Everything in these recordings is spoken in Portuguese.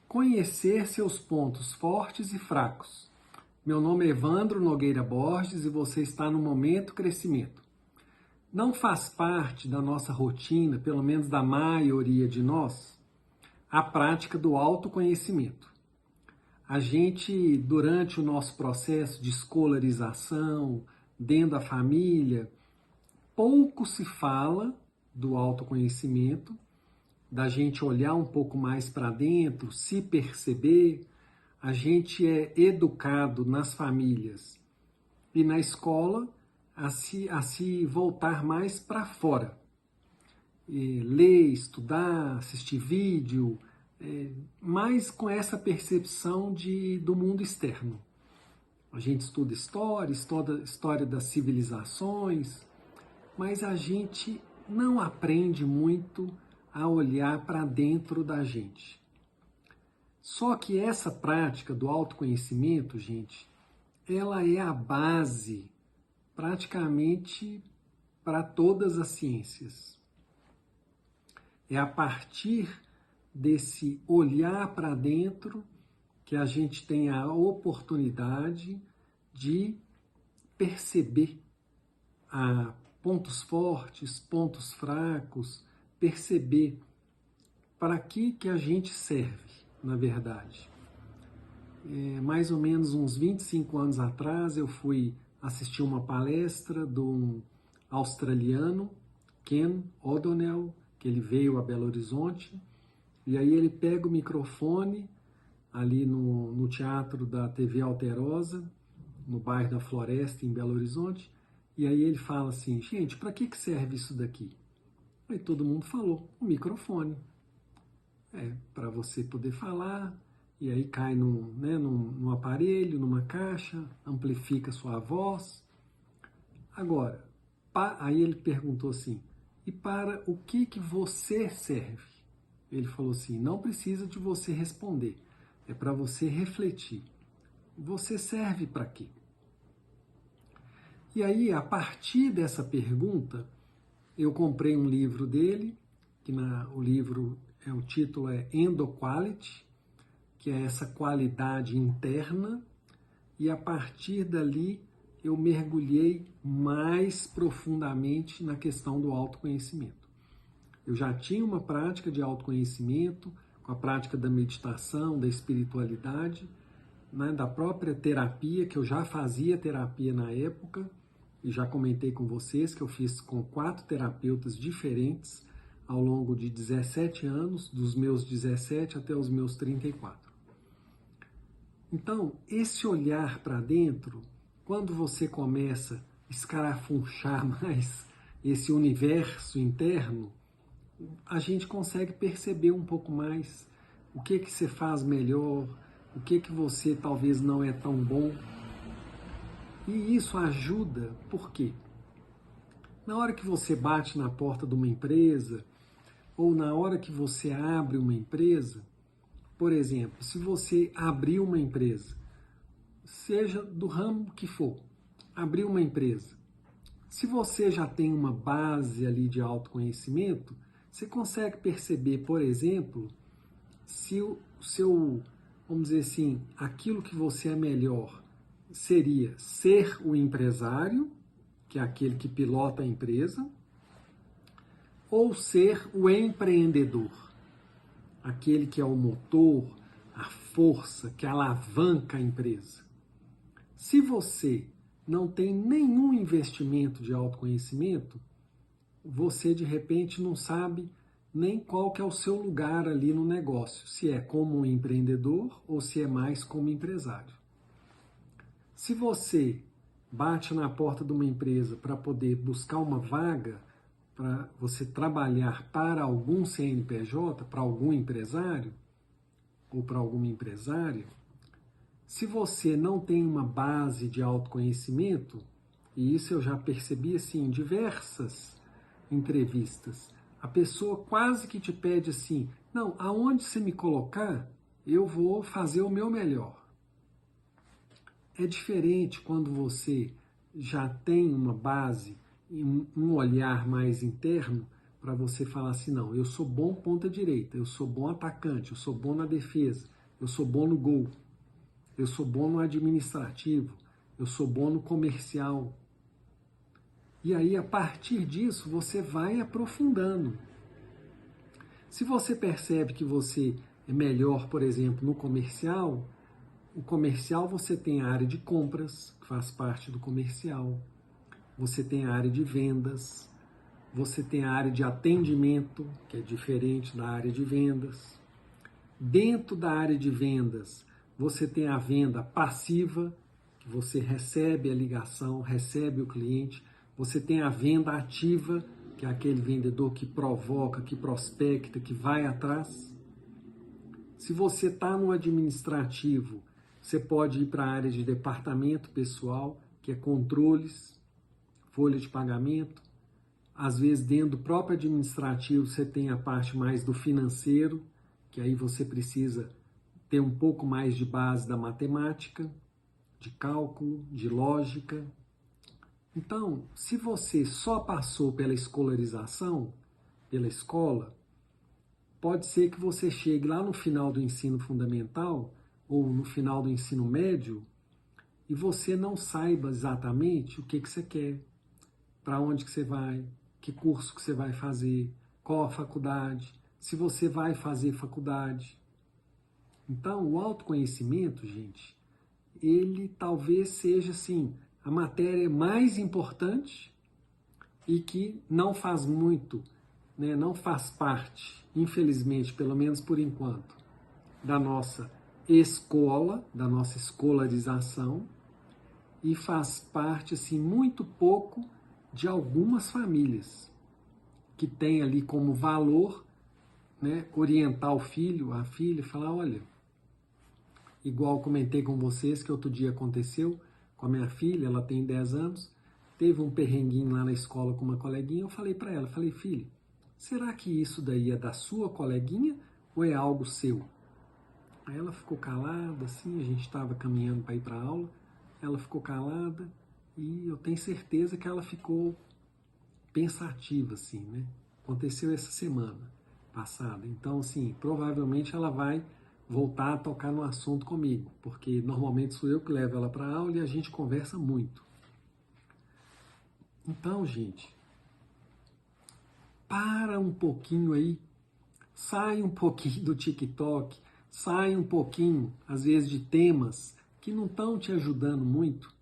Conhecer seus pontos fortes e fracos. Meu nome é Evandro Nogueira Borges e você está no Momento Crescimento. Não faz parte da nossa rotina, pelo menos da maioria de nós, a prática do autoconhecimento. A gente, durante o nosso processo de escolarização, dentro da família, pouco se fala do autoconhecimento, da gente olhar um pouco mais para dentro, se perceber. A gente é educado nas famílias e na escola a se voltar mais para fora. Ler, estudar, assistir vídeo, mais com essa percepção do mundo externo. A gente estuda história das civilizações, mas a gente não aprende muito a olhar para dentro da gente. Só que essa prática do autoconhecimento, gente, ela é a base praticamente para todas as ciências. É a partir desse olhar para dentro que a gente tem a oportunidade de perceber pontos fortes, pontos fracos, perceber para que a gente serve, na verdade. Mais ou menos uns 25 anos atrás, eu fui assistir uma palestra de um australiano, Ken O'Donnell, que ele veio a Belo Horizonte, e aí ele pega o microfone ali no teatro da TV Alterosa, no bairro da Floresta, em Belo Horizonte, e aí ele fala assim: gente, para que serve isso daqui? Aí todo mundo falou: o microfone. Para você poder falar, e aí cai num aparelho, numa caixa, amplifica sua voz. Agora, aí ele perguntou assim: e para o que você serve? Ele falou assim: não precisa de você responder, é para você refletir. Você serve para quê? E aí, a partir dessa pergunta, eu comprei um livro dele, que o livro, o título é Endoquality, que é essa qualidade interna, e a partir dali eu mergulhei mais profundamente na questão do autoconhecimento. Eu já tinha uma prática de autoconhecimento, com a prática da meditação, da espiritualidade, da própria terapia, que eu já fazia terapia na época, e já comentei com vocês que eu fiz com 4 terapeutas diferentes ao longo de 17 anos, dos meus 17 até os meus 34. Então, esse olhar para dentro, quando você começa a escarafunchar mais esse universo interno, a gente consegue perceber um pouco mais o que você faz melhor, o que você talvez não é tão bom. E isso ajuda, por quê? Na hora que você bate na porta de uma empresa, ou na hora que você abre uma empresa, por exemplo, se você abrir uma empresa, seja do ramo que for, abrir uma empresa, se você já tem uma base ali de autoconhecimento, você consegue perceber, por exemplo, se o seu, vamos dizer assim, aquilo que você é melhor seria ser o empresário, que é aquele que pilota a empresa, ou ser o empreendedor, aquele que é o motor, a força que alavanca a empresa. Se você não tem nenhum investimento de autoconhecimento, você de repente não sabe nem qual que é o seu lugar ali no negócio, se é como um empreendedor ou se é mais como empresário. Se você bate na porta de uma empresa para poder buscar uma vaga, para você trabalhar para algum CNPJ, para algum empresário ou para alguma empresária, se você não tem uma base de autoconhecimento, e isso eu já percebi assim, em diversas entrevistas, a pessoa quase que te pede assim: não, aonde você me colocar, eu vou fazer o meu melhor. É diferente quando você já tem uma base, um olhar mais interno, para você falar assim: não, eu sou bom ponta direita, eu sou bom atacante, eu sou bom na defesa, eu sou bom no Go, eu sou bom no administrativo, eu sou bom no comercial. E aí, a partir disso, você vai aprofundando. Se você percebe que você é melhor, por exemplo, no comercial, o comercial você tem a área de compras, que faz parte do comercial, você tem a área de vendas, você tem a área de atendimento, que é diferente da área de vendas. Dentro da área de vendas, você tem a venda passiva, que você recebe a ligação, recebe o cliente. Você tem a venda ativa, que é aquele vendedor que provoca, que prospecta, que vai atrás. Se você está no administrativo, você pode ir para a área de departamento pessoal, que é controles, folha de pagamento. Às vezes, dentro do próprio administrativo, você tem a parte mais do financeiro, que aí você precisa ter um pouco mais de base da matemática, de cálculo, de lógica. Então, se você só passou pela escolarização, pela escola, pode ser que você chegue lá no final do ensino fundamental ou no final do ensino médio e você não saiba exatamente o que você quer, para onde que você vai, que curso que você vai fazer, qual a faculdade, se você vai fazer faculdade. Então, o autoconhecimento, gente, ele talvez seja, assim, a matéria mais importante e que não faz muito, né, não faz parte, infelizmente, pelo menos por enquanto, da nossa escola, da nossa escolarização, e faz parte, assim, muito pouco de algumas famílias que têm ali como valor, né, orientar o filho, a filha, e falar, olha, igual comentei com vocês que outro dia aconteceu com a minha filha, ela tem 10 anos, teve um perrenguinho lá na escola com uma coleguinha, eu falei para ela, falei, filha, será que isso daí é da sua coleguinha ou é algo seu? Aí ela ficou calada, assim, a gente estava caminhando para ir para a aula, ela ficou calada e eu tenho certeza que ela ficou pensativa, assim, né? Aconteceu essa semana passada, então, assim, provavelmente ela vai voltar a tocar no assunto comigo, porque normalmente sou eu que levo ela para a aula e a gente conversa muito. Então, gente, para um pouquinho aí, sai um pouquinho do TikTok, sai um pouquinho, às vezes, de temas que não estão te ajudando muito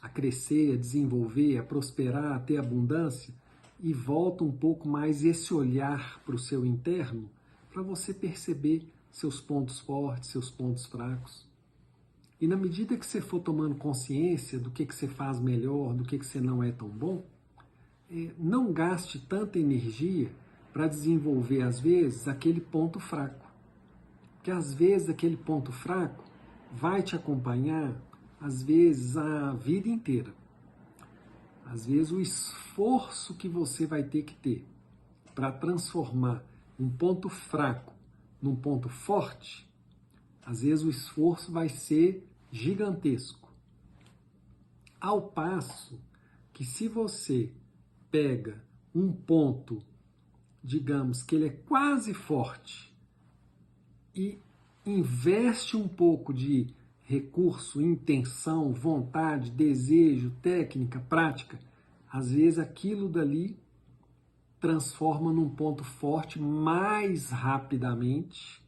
a crescer, a desenvolver, a prosperar, a ter abundância, e volta um pouco mais esse olhar para o seu interno, para você perceber seus pontos fortes, seus pontos fracos. E na medida que você for tomando consciência do que você faz melhor, do que você não é tão bom, não gaste tanta energia para desenvolver, às vezes, aquele ponto fraco. Porque, às vezes, aquele ponto fraco vai te acompanhar, às vezes, a vida inteira. Às vezes, o esforço que você vai ter que ter para transformar um ponto fraco num ponto forte, às vezes o esforço vai ser gigantesco. Ao passo que se você pega um ponto, digamos, que ele é quase forte e investe um pouco de recurso, intenção, vontade, desejo, técnica, prática, às vezes aquilo dali transforma num ponto forte mais rapidamente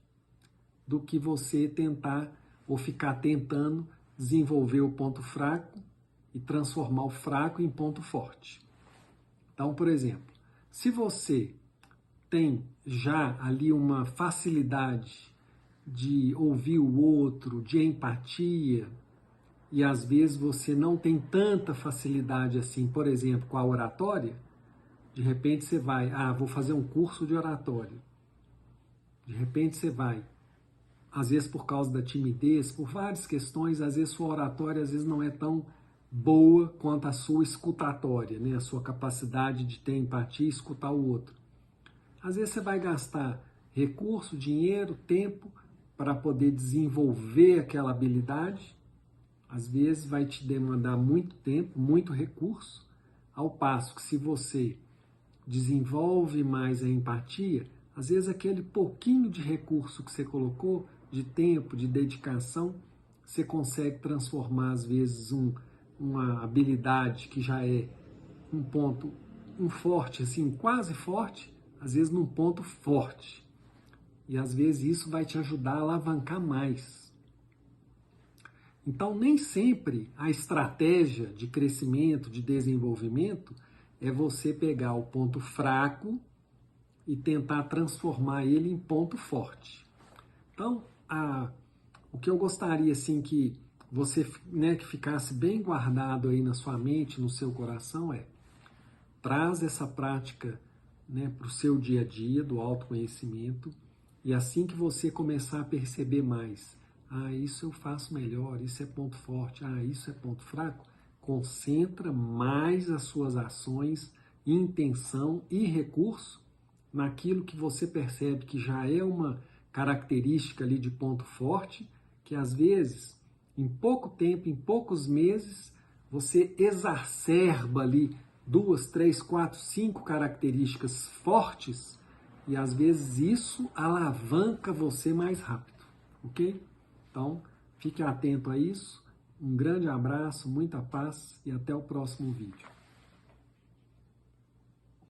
do que você tentar ou ficar tentando desenvolver o ponto fraco e transformar o fraco em ponto forte. Então, por exemplo, se você tem já ali uma facilidade de ouvir o outro, de empatia, e às vezes você não tem tanta facilidade assim, por exemplo, com a oratória, de repente você vai, vou fazer um curso de oratória. De repente você vai, às vezes por causa da timidez, por várias questões, às vezes sua oratória às vezes não é tão boa quanto a sua escutatória, né? A sua capacidade de ter empatia e escutar o outro. Às vezes você vai gastar recurso, dinheiro, tempo para poder desenvolver aquela habilidade. Às vezes vai te demandar muito tempo, muito recurso, ao passo que se você desenvolve mais a empatia, às vezes aquele pouquinho de recurso que você colocou de tempo, de dedicação, você consegue transformar, às vezes, uma habilidade que já é um forte, assim, quase forte, às vezes num ponto forte. E às vezes isso vai te ajudar a alavancar mais. Então, nem sempre a estratégia de crescimento, de desenvolvimento, é você pegar o ponto fraco e tentar transformar ele em ponto forte. Então, o que eu gostaria assim que você, né, que ficasse bem guardado aí na sua mente, no seu coração traz essa prática, né, para o seu dia a dia do autoconhecimento, e assim que você começar a perceber mais, isso eu faço melhor, isso é ponto forte, isso é ponto fraco, concentra mais as suas ações, intenção e recurso naquilo que você percebe que já é uma característica ali de ponto forte, que às vezes, em pouco tempo, em poucos meses, você exacerba ali 2, 3, 4, 5 características fortes e às vezes isso alavanca você mais rápido, ok? Então, fique atento a isso. Um grande abraço, muita paz e até o próximo vídeo.